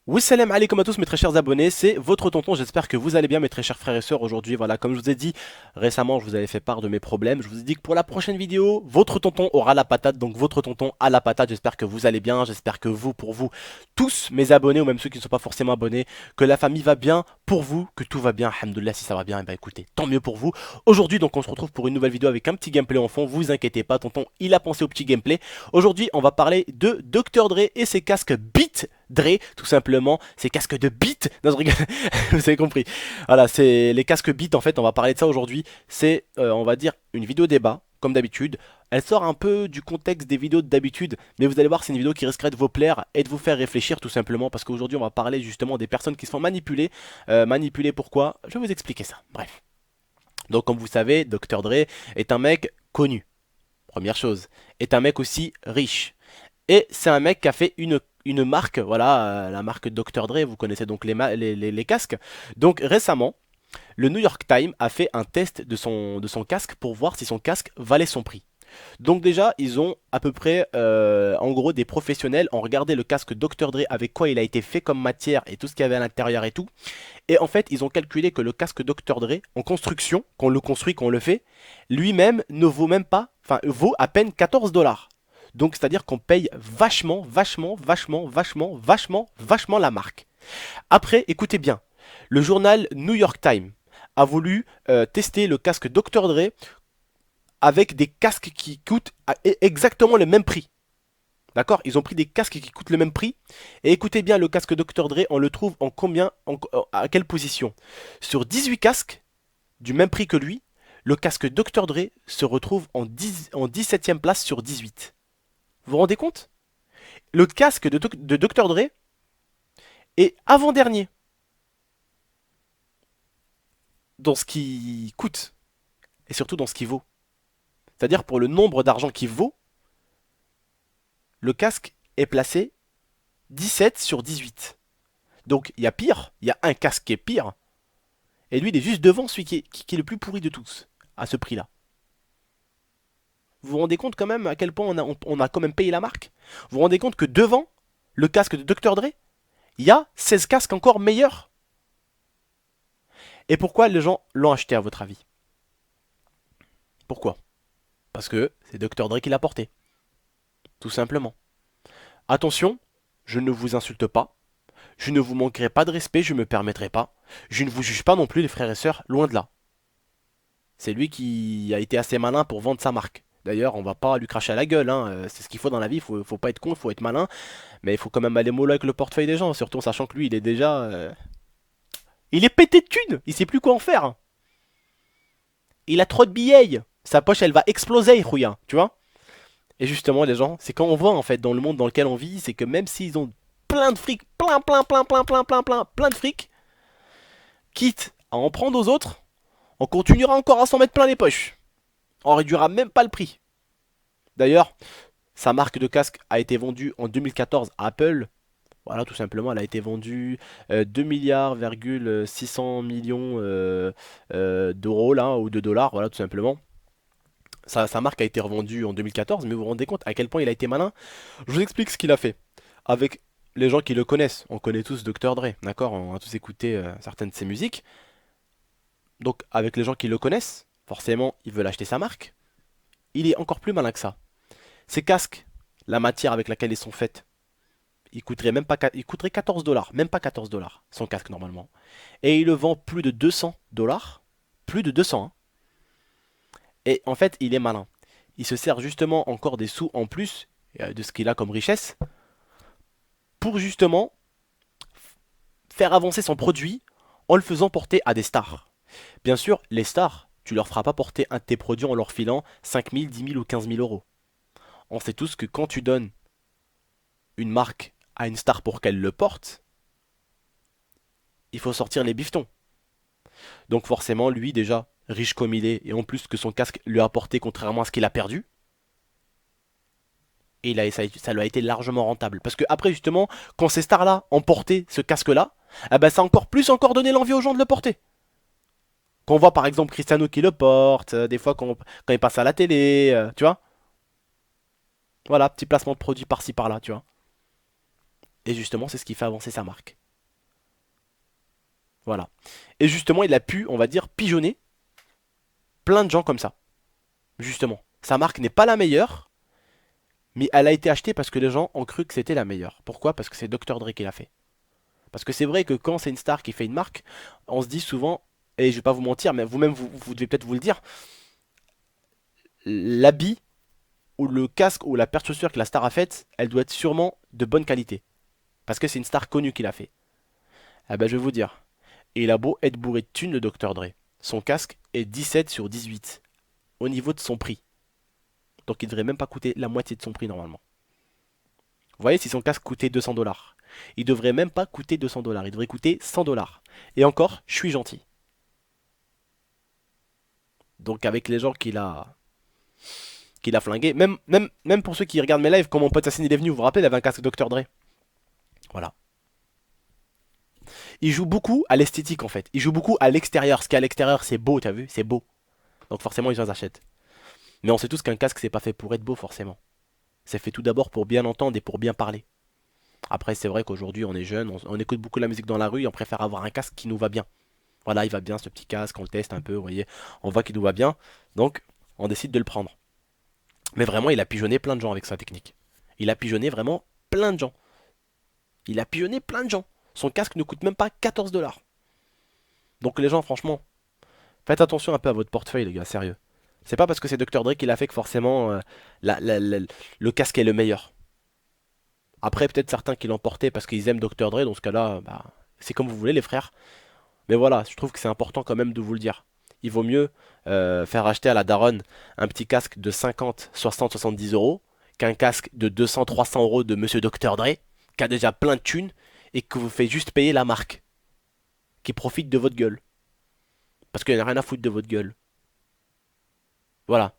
Oui, salam alaikum à tous mes très chers abonnés, c'est votre tonton, j'espère que vous allez bien mes très chers frères et sœurs. Aujourd'hui, voilà, comme je vous ai dit récemment, je vous avais fait part de mes problèmes. Je vous ai dit que pour la prochaine vidéo, votre tonton aura la patate, donc votre tonton a la patate. J'espère que vous allez bien, j'espère que vous, pour vous, tous mes abonnés ou même ceux qui ne sont pas forcément abonnés, que la famille va bien, pour vous, que tout va bien, alhamdoulilah. Si ça va bien, et bah écoutez, tant mieux pour vous. Aujourd'hui, donc on se retrouve pour une nouvelle vidéo avec un petit gameplay en fond, vous inquiétez pas, tonton, il a pensé au petit gameplay. Aujourd'hui, on va parler de Dr Dre et ses casques Beat Dre, tout simplement, ces casques de beat. Non, je rigole, vous avez compris. Voilà, c'est les casques beat, en fait, on va parler de ça aujourd'hui. C'est, on va dire, une vidéo débat, comme d'habitude. Elle sort un peu du contexte des vidéos d'habitude, mais vous allez voir, c'est une vidéo qui risquerait de vous plaire et de vous faire réfléchir, tout simplement, parce qu'aujourd'hui, on va parler justement des personnes qui se font manipuler. Manipuler pourquoi? Je vais vous expliquer ça. Bref. Donc, comme vous savez, Dr Dre est un mec connu. Première chose. Est un mec aussi riche. Et c'est un mec qui a fait une marque, voilà, la marque Dr Dre, vous connaissez donc les casques. Donc récemment, le New York Times a fait un test de son casque pour voir si son casque valait son prix. Donc déjà, ils ont à peu près, en gros, des professionnels ont regardé le casque Dr Dre avec quoi il a été fait comme matière et tout ce qu'il y avait à l'intérieur et tout. Et en fait, ils ont calculé que le casque Dr Dre, en construction, qu'on le construit, qu'on le fait, lui-même ne vaut même pas, enfin, vaut à peine 14 dollars. Donc c'est-à-dire qu'on paye vachement la marque. Après, écoutez bien, le journal New York Times a voulu tester le casque Dr Dre avec des casques qui coûtent exactement le même prix. D'accord? Ils ont pris des casques qui coûtent le même prix. Et écoutez bien, le casque Dr Dre, on le trouve en combien, à quelle position? Sur 18 casques du même prix que lui, le casque Dr Dre se retrouve en 17e place sur 18. Vous vous rendez compte? Le casque de Dr Dre est avant-dernier dans ce qui coûte et surtout dans ce qui vaut. C'est-à-dire pour le nombre d'argent qu'il vaut, le casque est placé 17 sur 18. Donc il y a pire, il y a un casque qui est pire, et lui il est juste devant celui qui est le plus pourri de tous, à ce prix-là. Vous vous rendez compte quand même à quel point on a quand même payé la marque? Vous vous rendez compte que devant le casque de Dr Dre, il y a 16 casques encore meilleurs? Et pourquoi les gens l'ont acheté à votre avis? Pourquoi? Parce que c'est Dr Dre qui l'a porté. Tout simplement. Attention, je ne vous insulte pas. Je ne vous manquerai pas de respect, je ne me permettrai pas. Je ne vous juge pas non plus les frères et sœurs, loin de là. C'est lui qui a été assez malin pour vendre sa marque. D'ailleurs, on va pas lui cracher à la gueule, hein. C'est ce qu'il faut dans la vie, faut pas être con, il faut être malin. Mais il faut quand même aller mollo avec le portefeuille des gens, surtout en sachant que lui, il est déjà... Il est pété de thunes, il sait plus quoi en faire. Il a trop de billets. Sa poche, elle va exploser, Rouya, tu vois. Et justement, les gens, c'est quand on voit, en fait, dans le monde dans lequel on vit, c'est que même s'ils ont plein de fric, plein de fric, quitte à en prendre aux autres, on continuera encore à s'en mettre plein les poches. On réduira même pas le prix. D'ailleurs, sa marque de casque a été vendue en 2014 à Apple. Voilà, tout simplement, elle a été vendue 2 milliards, 600 millions d'euros, là, ou de dollars, voilà, tout simplement. Sa marque a été revendue en 2014, mais vous vous rendez compte à quel point il a été malin? Je vous explique ce qu'il a fait. Avec les gens qui le connaissent, on connaît tous Dr Dre, d'accord? On a tous écouté certaines de ses musiques. Donc, avec les gens qui le connaissent, forcément, ils veulent acheter sa marque. Il est encore plus malin que ça. Ces casques, la matière avec laquelle ils sont faits, il coûterait 14 dollars, même pas 14 dollars, son casque normalement. Et il le vend plus de 200 dollars, plus de 200, hein. Et en fait, il est malin. Il se sert justement encore des sous en plus de ce qu'il a comme richesse pour justement faire avancer son produit en le faisant porter à des stars. Bien sûr, les stars, tu leur feras pas porter un de tes produits en leur filant 5 000, 10 000 ou 15 000 euros. On sait tous que quand tu donnes une marque à une star pour qu'elle le porte, il faut sortir les bifetons. Donc forcément, lui déjà, riche comme il est, et en plus que son casque lui a apporté contrairement à ce qu'il a perdu, Et ça lui a été largement rentable. Parce que après, justement, quand ces stars-là ont porté ce casque-là, ah bah, ça a encore plus encore donné l'envie aux gens de le porter. Quand on voit par exemple Cristiano qui le porte, des fois quand il passe à la télé, tu vois. Voilà, petit placement de produit par-ci par-là, tu vois. Et justement, c'est ce qui fait avancer sa marque. Voilà. Et justement, il a pu, on va dire, pigeonner plein de gens comme ça. Justement. Sa marque n'est pas la meilleure, mais elle a été achetée parce que les gens ont cru que c'était la meilleure. Pourquoi? Parce que c'est Dr. Dre qui l'a fait. Parce que c'est vrai que quand c'est une star qui fait une marque, on se dit souvent, et je vais pas vous mentir, mais vous-même vous devez peut-être vous le dire, l'habit ou le casque ou la paire de chaussures que la star a faite, elle doit être sûrement de bonne qualité. Parce que c'est une star connue qui l'a fait. Ah ben je vais vous dire, et il a beau être bourré de thunes le Dr. Dre. Son casque est 17 sur 18 au niveau de son prix. Donc il devrait même pas coûter la moitié de son prix normalement. Vous voyez, si son casque coûtait 200 $, il devrait même pas coûter 200 $, il devrait coûter 100 $. Et encore, je suis gentil. Donc avec les gens qu'il a flingué, même pour ceux qui regardent mes lives, quand mon pote Assassin il est venu, vous vous rappelez, il avait un casque Dr. Dre. Voilà. Il joue beaucoup à l'esthétique en fait. Il joue beaucoup à l'extérieur. Ce qui est à l'extérieur, c'est beau, t'as vu? C'est beau. Donc forcément, ils en achètent. Mais on sait tous qu'un casque, c'est pas fait pour être beau forcément. C'est fait tout d'abord pour bien entendre et pour bien parler. Après, c'est vrai qu'aujourd'hui, on est jeune, on écoute beaucoup la musique dans la rue et on préfère avoir un casque qui nous va bien. Voilà, il va bien ce petit casque, on le teste un peu, vous voyez. On voit qu'il nous va bien. Donc, on décide de le prendre. Mais vraiment, il a pigeonné plein de gens avec sa technique. Il a pigeonné vraiment plein de gens. Il a pigeonné plein de gens. Son casque ne coûte même pas 14 $. Donc les gens, franchement, faites attention un peu à votre portefeuille, les gars, sérieux. C'est pas parce que c'est Dr. Dre qui l'a fait que forcément le casque est le meilleur. Après, peut-être certains qui l'ont porté parce qu'ils aiment Dr. Dre, dans ce cas-là, bah, c'est comme vous voulez, les frères. Mais voilà, je trouve que c'est important quand même de vous le dire. Il vaut mieux faire acheter à la daronne un petit casque de 50, 60, 70 euros qu'un casque de 200, 300 euros de Monsieur Dr. Dre, qui a déjà plein de thunes et que vous fait juste payer la marque, qui profite de votre gueule. Parce qu'il n'y a rien à foutre de votre gueule. Voilà.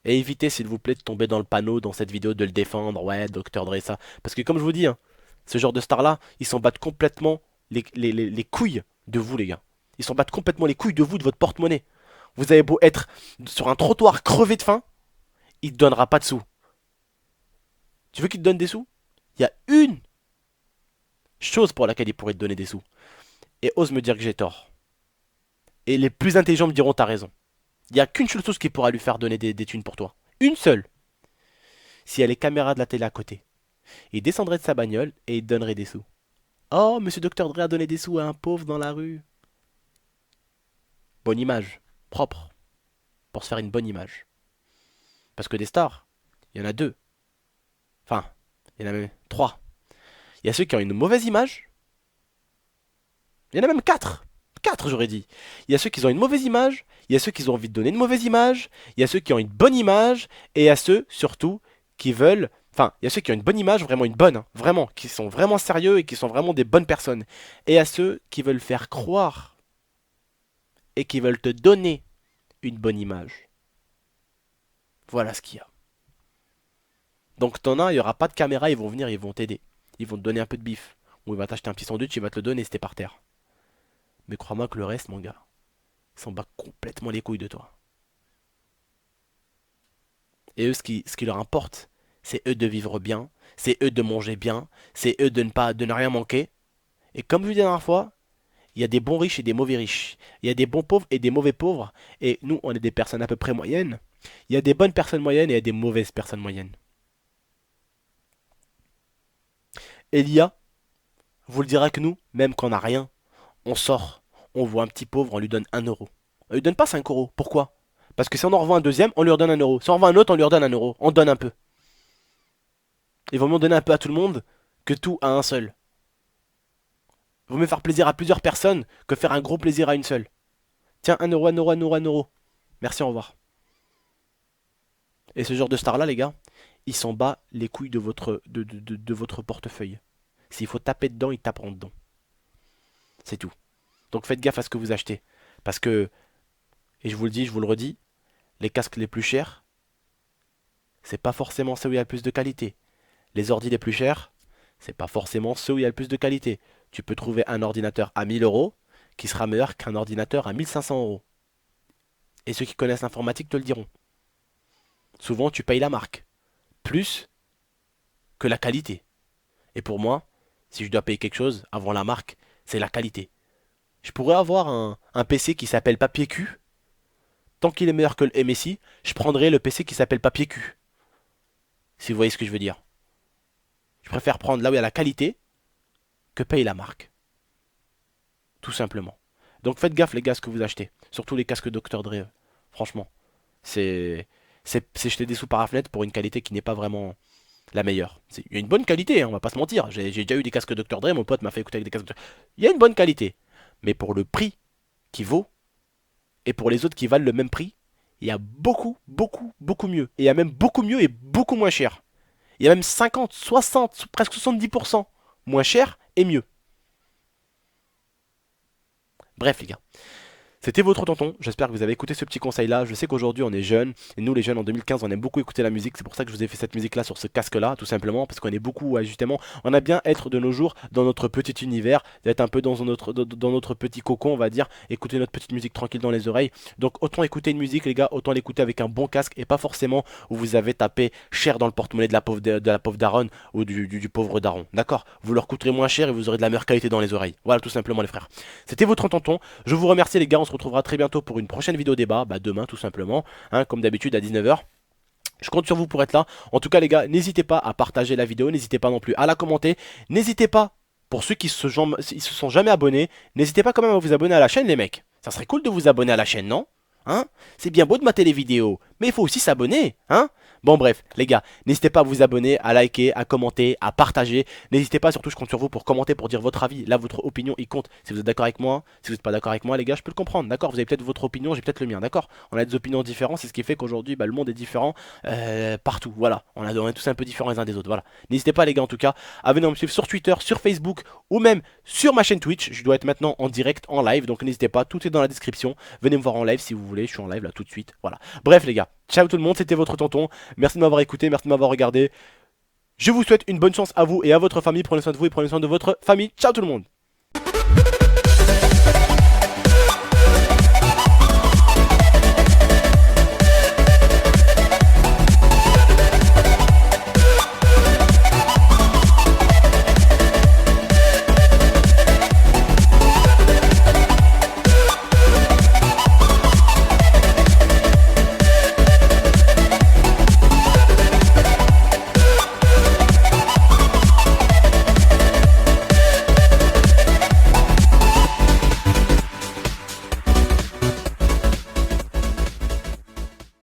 Et évitez, s'il vous plaît, de tomber dans le panneau dans cette vidéo de le défendre. Ouais, Dr. Dre, ça. Parce que comme je vous dis, hein, ce genre de stars-là, ils s'en battent complètement les couilles de vous, les gars. Ils s'en battent complètement les couilles de vous, de votre porte-monnaie. Vous avez beau être sur un trottoir crevé de faim, il te donnera pas de sous. Tu veux qu'il te donne des sous? Il y a une chose pour laquelle il pourrait te donner des sous. Et ose me dire que j'ai tort. Et les plus intelligents me diront t'as raison. Il n'y a qu'une seule chose qui pourra lui faire donner des thunes pour toi. Une seule. Si elle a les caméras de la télé à côté. Il descendrait de sa bagnole et il te donnerait des sous. Oh, monsieur Dr. Dre a donné des sous à un pauvre dans la rue. Bonne image. Propre. Pour se faire une bonne image. Parce que des stars, il y en a deux. Enfin, il y en a même trois. Il y a ceux qui ont une mauvaise image. Il y en a même quatre. Quatre, j'aurais dit. Il y a ceux qui ont une mauvaise image. Il y a ceux qui ont envie de donner une mauvaise image. Il y a ceux qui ont une bonne image. Et il y a ceux, surtout, qui veulent. Enfin, il y a ceux qui ont une bonne image, vraiment une bonne, hein, vraiment, qui sont vraiment sérieux et qui sont vraiment des bonnes personnes. Et il y a ceux qui veulent faire croire et qui veulent te donner une bonne image. Voilà ce qu'il y a. Donc t'en as, il n'y aura pas de caméra, ils vont venir, ils vont t'aider. Ils vont te donner un peu de bif. Ou il va t'acheter un petit sandwich, il va te le donner, c'était par terre. Mais crois-moi que le reste, mon gars, ils s'en battent complètement les couilles de toi. Et eux, ce qui leur importe, c'est eux de vivre bien, c'est eux de manger bien, c'est eux de ne rien manquer. Et comme je vous dis la dernière fois, il y a des bons riches et des mauvais riches. Il y a des bons pauvres et des mauvais pauvres. Et nous, on est des personnes à peu près moyennes. Il y a des bonnes personnes moyennes et il y a des mauvaises personnes moyennes. Elia vous le dira que nous, même quand on n'a rien, on sort, on voit un petit pauvre, on lui donne 1 euro. On lui donne pas 5 euros. Pourquoi? Parce que si on en revoit un deuxième, on lui redonne 1 euro. Si on en revoit un autre, on lui redonne 1 euro. On donne un peu. Il vaut mieux donner un peu à tout le monde que tout à un seul. Il vaut mieux faire plaisir à plusieurs personnes que faire un gros plaisir à une seule. Tiens, 1 euro, 1 euro, 1 euro, 1 euro. Merci, au revoir. Et ce genre de star-là, les gars, il s'en bat les couilles de votre portefeuille. S'il faut taper dedans, ils taperont dedans. C'est tout. Donc faites gaffe à ce que vous achetez. Parce que, et je vous le dis, je vous le redis, les casques les plus chers, c'est pas forcément ceux où il y a le plus de qualité. Les ordi les plus chers, c'est pas forcément ceux où il y a le plus de qualité. Tu peux trouver un ordinateur à 1000 euros qui sera meilleur qu'un ordinateur à 1500 euros. Et ceux qui connaissent l'informatique te le diront. Souvent, tu payes la marque, plus que la qualité. Et pour moi, si je dois payer quelque chose avant la marque, c'est la qualité. Je pourrais avoir un PC qui s'appelle Papier Q. Tant qu'il est meilleur que le MSI, je prendrai le PC qui s'appelle Papier Q. Si vous voyez ce que je veux dire. Je préfère prendre là où il y a la qualité que payer la marque. Tout simplement. Donc faites gaffe les gars à ce que vous achetez. Surtout les casques Dr. Dre. Franchement. C'est c'est jeter des sous par la fenêtre pour une qualité qui n'est pas vraiment la meilleure. Il y a une bonne qualité, hein, on va pas se mentir. J'ai déjà eu des casques Dr. Dre, mon pote m'a fait écouter avec des casques Dr. Il y a une bonne qualité. Mais pour le prix qui vaut, et pour les autres qui valent le même prix, il y a beaucoup, beaucoup, beaucoup mieux. Et il y a même beaucoup mieux et beaucoup moins cher. Il y a même 50, 60, presque 70% moins cher et mieux. Bref les gars. C'était votre tonton, j'espère que vous avez écouté ce petit conseil là. Je sais qu'aujourd'hui on est jeunes, et nous les jeunes en 2015 on aime beaucoup écouter la musique, c'est pour ça que je vous ai fait cette musique là sur ce casque là, tout simplement, parce qu'on est beaucoup, justement, on a bien être de nos jours dans notre petit univers, d'être un peu dans notre petit cocon on va dire, écouter notre petite musique tranquille dans les oreilles. Donc autant écouter une musique les gars, autant l'écouter avec un bon casque, et pas forcément où vous avez tapé cher dans le porte-monnaie de la pauvre daronne ou du pauvre daron, d'accord. Vous leur coûterez moins cher et vous aurez de la meilleure qualité dans les oreilles, voilà tout simplement les frères. C'était votre tonton, je vous remercie les gars, on se retrouvera très bientôt pour une prochaine vidéo débat, demain tout simplement, hein, comme d'habitude à 19h. Je compte sur vous pour être là. En tout cas les gars, n'hésitez pas à partager la vidéo, n'hésitez pas non plus à la commenter, n'hésitez pas, pour ceux qui se sont jamais abonnés, n'hésitez pas quand même à vous abonner à la chaîne les mecs. Ça serait cool de vous abonner à la chaîne, non? Hein? C'est bien beau de mater les vidéos, mais il faut aussi s'abonner, hein? Bon bref, les gars, n'hésitez pas à vous abonner, à liker, à commenter, à partager. N'hésitez pas, surtout je compte sur vous pour commenter, pour dire votre avis. Là, votre opinion, il compte. Si vous êtes d'accord avec moi, si vous n'êtes pas d'accord avec moi, les gars, je peux le comprendre, d'accord? Vous avez peut-être votre opinion, j'ai peut-être le mien, d'accord? On a des opinions différentes, c'est ce qui fait qu'aujourd'hui, le monde est différent partout, voilà. On est tous un peu différents les uns des autres, voilà. N'hésitez pas, les gars, en tout cas, à venir me suivre sur Twitter, sur Facebook, ou même sur ma chaîne Twitch. Je dois être maintenant en direct, en live, donc n'hésitez pas, tout est dans la description. Venez me voir en live si vous voulez, je suis en live là tout de suite, voilà. Bref, les gars, ciao tout le monde, c'était votre tonton. Merci de m'avoir écouté, merci de m'avoir regardé. Je vous souhaite une bonne chance à vous et à votre famille. Prenez soin de vous et prenez soin de votre famille. Ciao tout le monde.